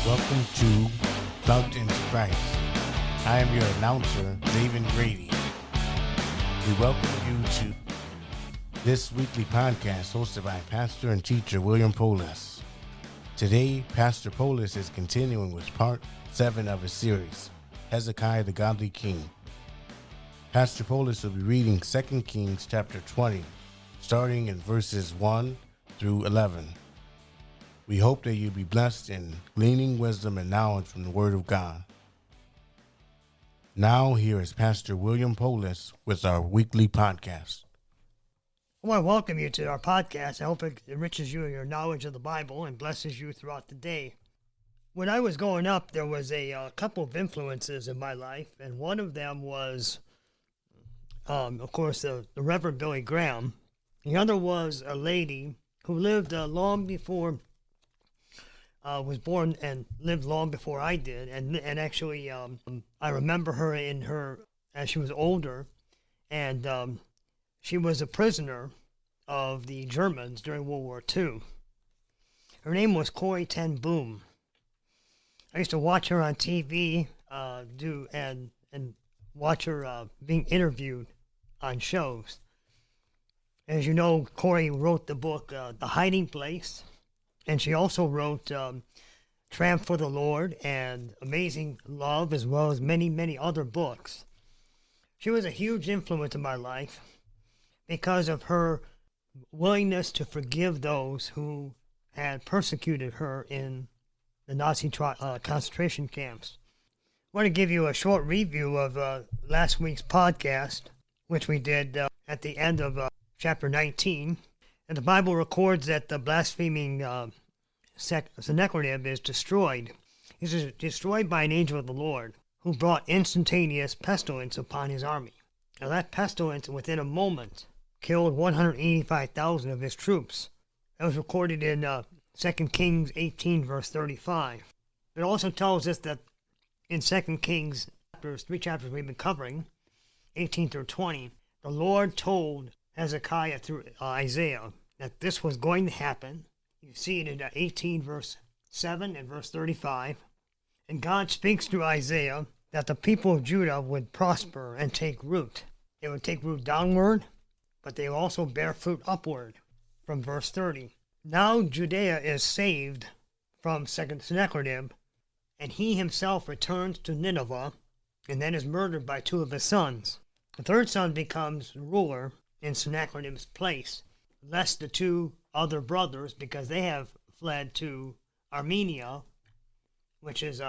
Welcome to Plugged into Christ. I am your announcer, David Grady. We welcome you to this weekly podcast hosted by Pastor and teacher William Polis. Today, Pastor Polis is continuing with part 7 of his series, Hezekiah the Godly King. Pastor Polis will be reading 2 Kings chapter 20, starting in verses 1 through 11. We hope that you'll be blessed in gleaning wisdom and knowledge from the Word of God. Now, here is Pastor William Polis with our weekly podcast. I want to welcome you to our podcast. I hope it enriches you in your knowledge of the Bible and blesses you throughout the day. When I was growing up, there was a couple of influences in my life, and one of them was, of course, the Reverend Billy Graham. The other was a lady who lived long before was born and lived long before I did, and actually I remember her as she was older, and she was a prisoner of the Germans during World War II. Her name was Corrie ten Boom. I used to watch her on TV, and watch her being interviewed on shows. As you know, Corrie wrote the book The Hiding Place. And she also wrote Tramp for the Lord and Amazing Love, as well as many, many other books. She was a huge influence in my life because of her willingness to forgive those who had persecuted her in the Nazi concentration camps. I want to give you a short review of last week's podcast, which we did at the end of chapter 19. And the Bible records that the blaspheming Sennacherib is destroyed. He is destroyed by an angel of the Lord, who brought instantaneous pestilence upon his army. Now that pestilence, within a moment, killed 185,000 of his troops. That was recorded in 2 Kings 18, verse 35. It also tells us that in 2 Kings, 3 chapters we've been covering, 18 through 20, the Lord told Hezekiah through Isaiah that this was going to happen. You see it in 18 verse 7 and verse 35. And God speaks through Isaiah that the people of Judah would prosper and take root. They would take root downward, but they will also bear fruit upward, from verse 30. Now Judea is saved from Sennacherib, and he himself returns to Nineveh, and then is murdered by 2 of his sons. The third son becomes ruler in Sennacherib's place, lest the 2 other brothers, because they have fled to Armenia, which is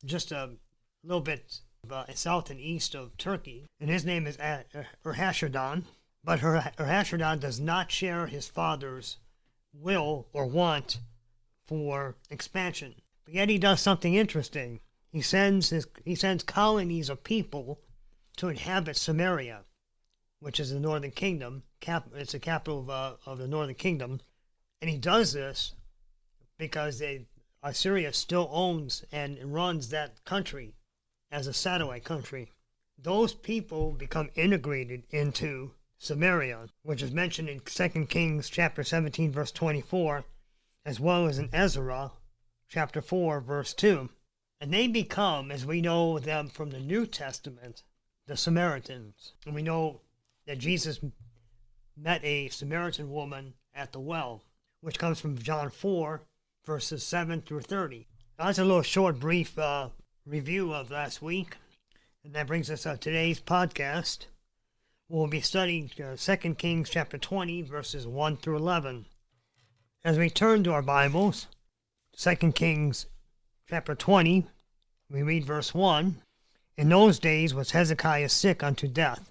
just a little bit south and east of Turkey, and his name is Ahasuerus, but Ahasuerus does not share his father's will or want for expansion. But yet he does something interesting. He sends colonies of people to inhabit Samaria, which is the northern kingdom. It's the capital of the northern kingdom. And he does this because Assyria still owns and runs that country as a satellite country. Those people become integrated into Samaria, which is mentioned in 2 Kings chapter 17, verse 24, as well as in Ezra chapter 4, verse 2. And they become, as we know them from the New Testament, the Samaritans. And we know that Jesus met a Samaritan woman at the well, which comes from John 4, verses 7 through 30. Now, that's a little short, brief review of last week, and that brings us to today's podcast. We'll be studying 2 Kings chapter 20, verses 1 through 11. As we turn to our Bibles, 2 Kings chapter 20, we read verse 1. In those days was Hezekiah sick unto death,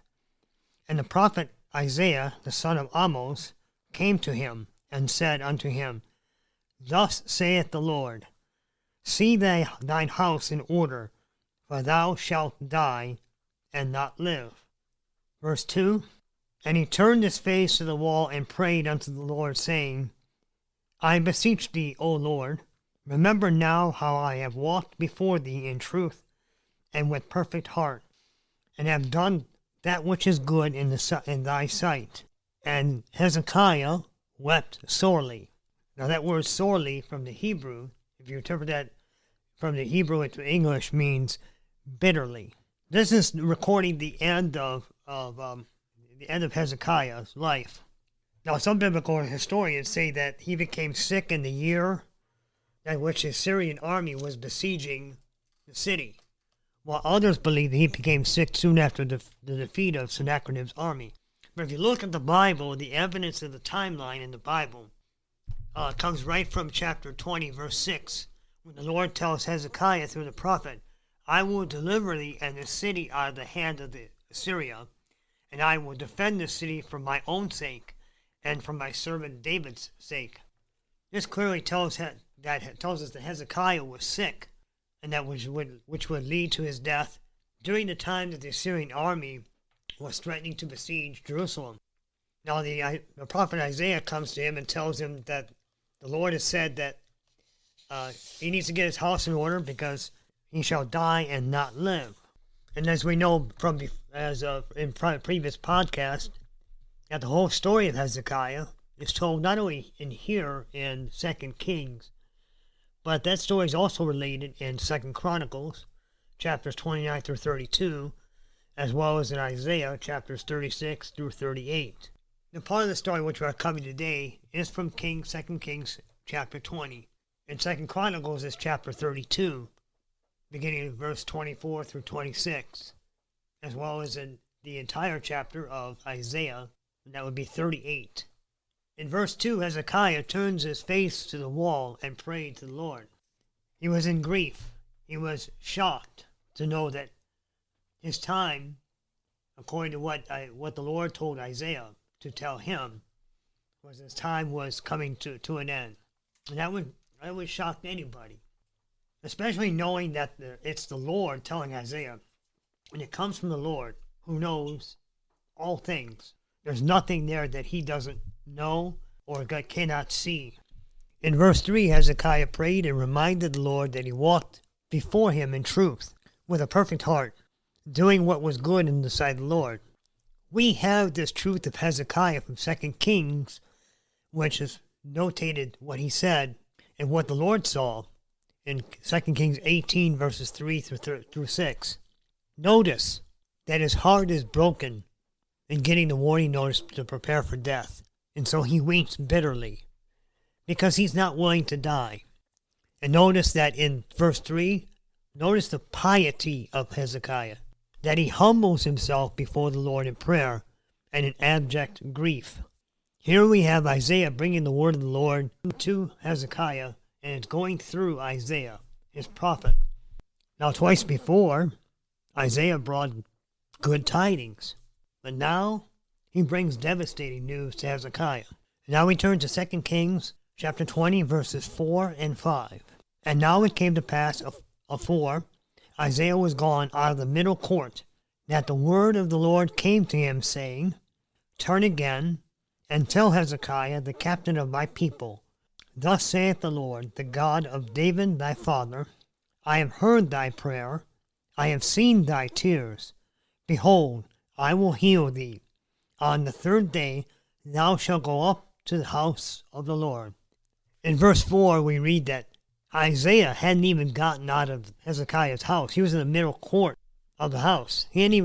and the prophet Isaiah, the son of Amoz, came to him, and said unto him, Thus saith the Lord, See thine house in order, for thou shalt die, and not live. Verse 2, And he turned his face to the wall, and prayed unto the Lord, saying, I beseech thee, O Lord, remember now how I have walked before thee in truth, and with perfect heart, and have done that which is good in thy sight. And Hezekiah wept sorely. Now that word sorely from the Hebrew, if you interpret that from the Hebrew into English means bitterly. This is recording the end of Hezekiah's life. Now, some biblical historians say that he became sick in the year at which the Syrian army was besieging the city, while others believe that he became sick soon after the defeat of Sennacherib's army. But if you look at the Bible, the evidence of the timeline in the Bible comes right from chapter 20, verse 6, when the Lord tells Hezekiah through the prophet, I will deliver thee and the city out of the hand of the Assyria, and I will defend the city for my own sake and for my servant David's sake. This clearly tells us that Hezekiah was sick, and that which would lead to his death during the time that the Assyrian army was threatening to besiege Jerusalem. Now the prophet Isaiah comes to him and tells him that the Lord has said that he needs to get his house in order because he shall die and not live. And as we know from in previous podcast, that the whole story of Hezekiah is told not only here in 2 Kings, but that story is also related in 2 Chronicles, chapters 29 through 32, as well as in Isaiah, chapters 36 through 38. The part of the story which we are covering today is from 2 Kings, chapter 20. And 2 Chronicles is chapter 32, beginning in verse 24 through 26, as well as in the entire chapter of Isaiah, and that would be 38. In verse 2, Hezekiah turns his face to the wall and prayed to the Lord. He was in grief. He was shocked to know that his time, according to what the Lord told Isaiah to tell him, was his time was coming to an end. And that would shock anybody, especially knowing that it's the Lord telling Isaiah, and it comes from the Lord who knows all things. There's nothing there that he doesn't know or cannot see. In verse 3, Hezekiah prayed and reminded the Lord that he walked before him in truth, with a perfect heart, doing what was good in the sight of the Lord. We have this truth of Hezekiah from 2 Kings, which is notated what he said and what the Lord saw in 2 Kings 18, verses 3 through 6. Notice that his heart is broken in getting the warning notice to prepare for death. And so he weeps bitterly because he's not willing to die. And notice that in verse 3, notice the piety of Hezekiah, that he humbles himself before the Lord in prayer and in abject grief. Here we have Isaiah bringing the word of the Lord to Hezekiah, and it's going through Isaiah, his prophet. Now, twice before, Isaiah brought good tidings, but now he brings devastating news to Hezekiah. Now we turn to 2 Kings chapter 20, verses 4 and 5. And now it came to pass afore Isaiah was gone out of the middle court, that the word of the Lord came to him, saying, Turn again, and tell Hezekiah, the captain of my people, Thus saith the Lord, the God of David thy father, I have heard thy prayer, I have seen thy tears. Behold, I will heal thee. On the third day thou shalt go up to the house of the Lord. In verse 4 we read that Isaiah hadn't even gotten out of Hezekiah's house. He was in the middle court of the house. He hadn't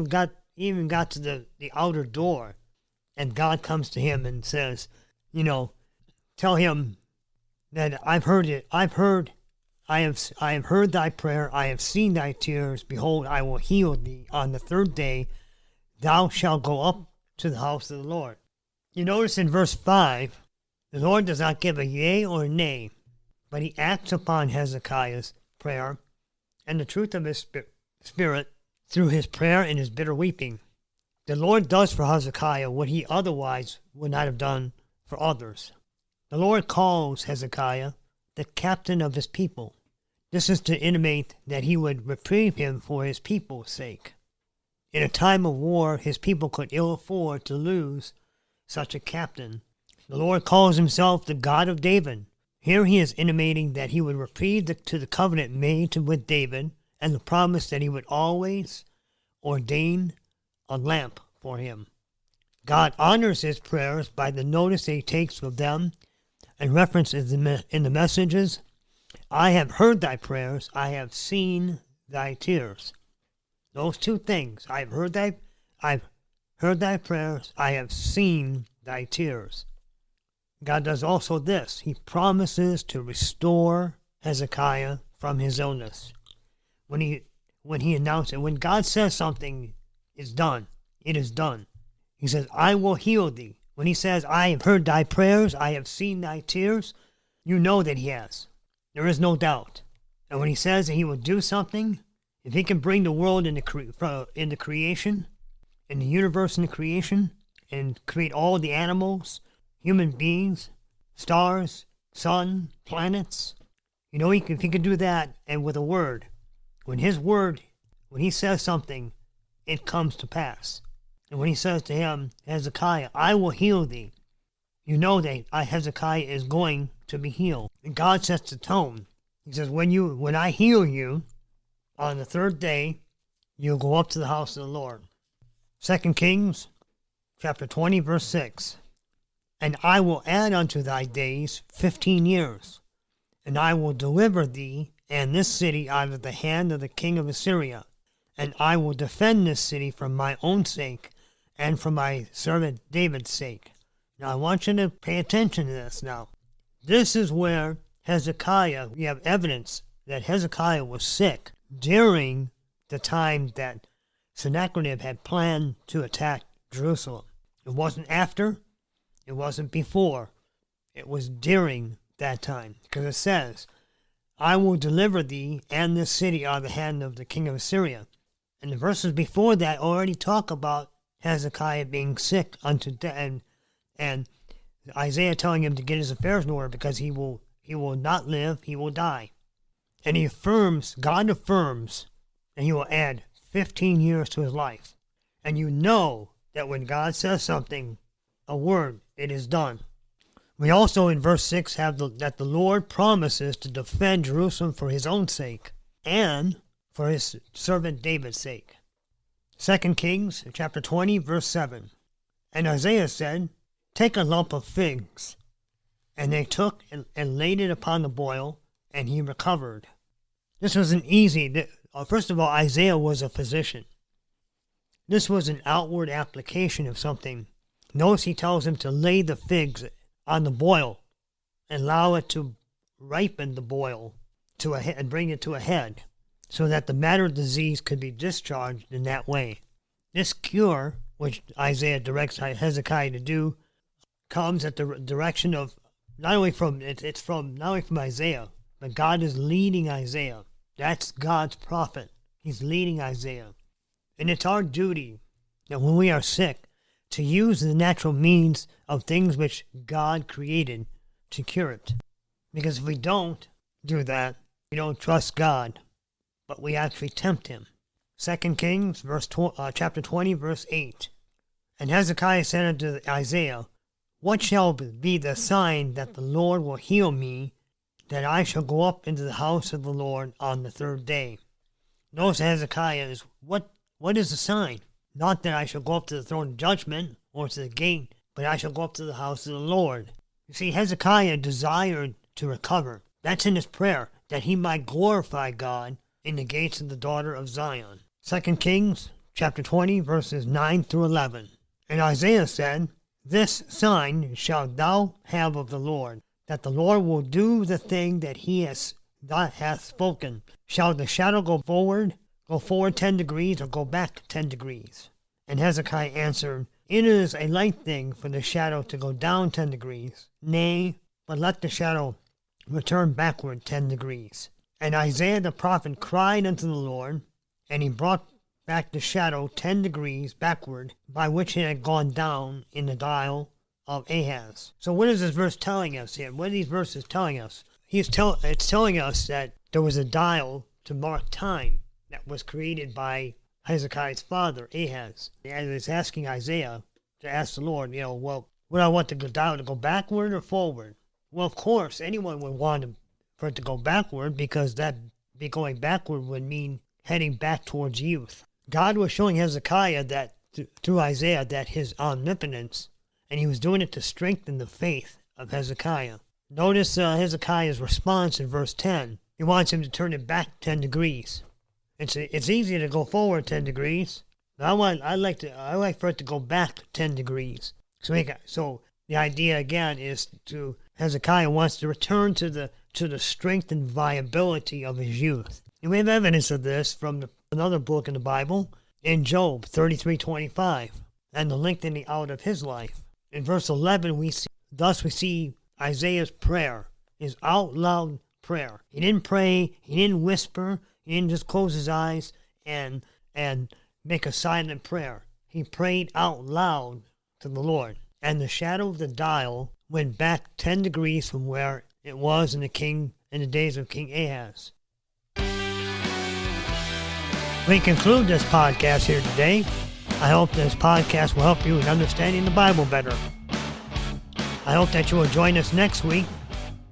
even got to the outer door. And God comes to him and says, tell him that I have heard thy prayer, I have seen thy tears. Behold, I will heal thee. On the third day thou shalt go up to the house of the Lord. You notice in verse 5, the Lord does not give a yea or a nay, but he acts upon Hezekiah's prayer and the truth of his spirit through his prayer and his bitter weeping. The Lord does for Hezekiah what he otherwise would not have done for others. The Lord calls Hezekiah the captain of his people. This is to intimate that he would reprieve him for his people's sake. In a time of war, his people could ill afford to lose such a captain. The Lord calls himself the God of David. Here he is intimating that he would reprieve to the covenant made with David and the promise that he would always ordain a lamp for him. God honors his prayers by the notice that he takes of them and references in the messages I have heard thy prayers, I have seen thy tears. Those two things. I've heard thy prayers, I have seen thy tears. God does also this. He promises to restore Hezekiah from his illness. When he announced it, when God says something is done, it is done. He says, I will heal thee. When he says, I have heard thy prayers, I have seen thy tears, you know that he has. There is no doubt. And when he says that he will do something, if he can bring the world into creation, in the universe into creation, and create all the animals, human beings, stars, sun, planets, if he can do that, and with a word, when he says something, it comes to pass. And when he says to him, Hezekiah, I will heal thee, you know that Hezekiah is going to be healed. And God sets the tone. He says, when I heal you, on the third day, you'll go up to the house of the Lord. 2 Kings, chapter 20, verse 6. And I will add unto thy days 15 years, and I will deliver thee and this city out of the hand of the king of Assyria, and I will defend this city from my own sake and for my servant David's sake. Now I want you to pay attention to this now. This is where Hezekiah, we have evidence that Hezekiah was sick during the time that Sennacherib had planned to attack Jerusalem. It wasn't after, it wasn't before, it was during that time. Because it says, I will deliver thee and this city out of the hand of the king of Assyria. And the verses before that already talk about Hezekiah being sick unto death, and Isaiah telling him to get his affairs in order because he will not live, he will die. And God affirms, and he will add 15 years to his life. And you know that when God says something, a word, it is done. We also in verse 6 have that the Lord promises to defend Jerusalem for his own sake and for his servant David's sake. 2 Kings chapter 20, verse 7. And Isaiah said, take a lump of figs. And they took and laid it upon the boil, and he recovered. This was first of all, Isaiah was a physician. This was an outward application of something. Notice he tells him to lay the figs on the boil and allow it to ripen the boil and bring it to a head so that the matter of disease could be discharged in that way. This cure, which Isaiah directs Hezekiah to do, comes at the direction of not only from Isaiah, but God is leading Isaiah. That's God's prophet. He's leading Isaiah. And it's our duty that when we are sick, to use the natural means of things which God created to cure it. Because if we don't do that, we don't trust God, but we actually tempt him. 2 Kings chapter 20, verse 8. And Hezekiah said unto Isaiah, what shall be the sign that the Lord will heal me, that I shall go up into the house of the Lord on the third day? Notice Hezekiah is, what is the sign? Not that I shall go up to the throne of judgment or to the gate, but I shall go up to the house of the Lord. You see, Hezekiah desired to recover. That's in his prayer, that he might glorify God in the gates of the daughter of Zion. 2 Kings chapter 20, verses 9 through 11. And Isaiah said, this sign shalt thou have of the Lord, that the Lord will do the thing that he hath spoken. Shall the shadow go forward 10 degrees, or go back 10 degrees? And Hezekiah answered, it is a light thing for the shadow to go down 10 degrees. Nay, but let the shadow return backward 10 degrees. And Isaiah the prophet cried unto the Lord, and he brought back the shadow 10 degrees backward, by which it had gone down in the dial of Ahaz. So what is this verse telling us here? What are these verses telling us? It's telling us that there was a dial to mark time that was created by Hezekiah's father, Ahaz. And he's asking Isaiah to ask the Lord, well, would I want the dial to go backward or forward? Well, of course, anyone would want for it to go backward, because that going backward would mean heading back towards youth. God was showing Hezekiah that through Isaiah that his omnipotence, and he was doing it to strengthen the faith of Hezekiah. Notice Hezekiah's response in verse 10. He wants him to turn it back 10 degrees. It's easy to go forward 10 degrees. I like for it to go back 10 degrees. So the idea again is Hezekiah wants to return to the strength and viability of his youth. And we have evidence of this from another book in the Bible, in Job 33:25, and the lengthening out of his life. In verse 11, we see Isaiah's prayer, his out loud prayer. He didn't pray, he didn't whisper, he didn't just close his eyes and make a silent prayer. He prayed out loud to the Lord. And the shadow of the dial went back 10 degrees from where it was in the days of King Ahaz. We conclude this podcast here today. I hope this podcast will help you in understanding the Bible better. I hope that you will join us next week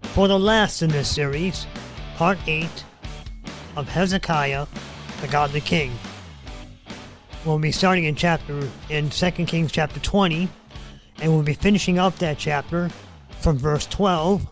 for the last in this series, Part 8 of Hezekiah, the Godly King. We'll be starting in 2 Kings chapter 20, and we'll be finishing up that chapter from verse 12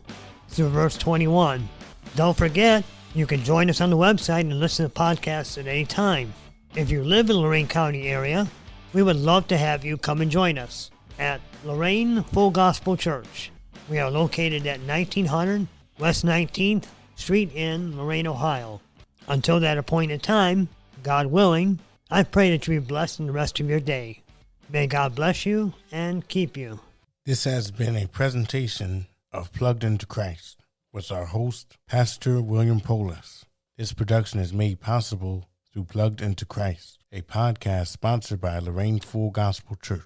through verse 21. Don't forget, you can join us on the website and listen to podcasts at any time. If you live in the Lorain County area, we would love to have you come and join us at Lorain Full Gospel Church. We are located at 1900 West 19th Street in Lorain, Ohio. Until that appointed time, God willing, I pray that you be blessed in the rest of your day. May God bless you and keep you. This has been a presentation of Plugged into Christ with our host, Pastor William Polis. This production is made possible through Plugged into Christ, a podcast sponsored by Lorain Full Gospel Church.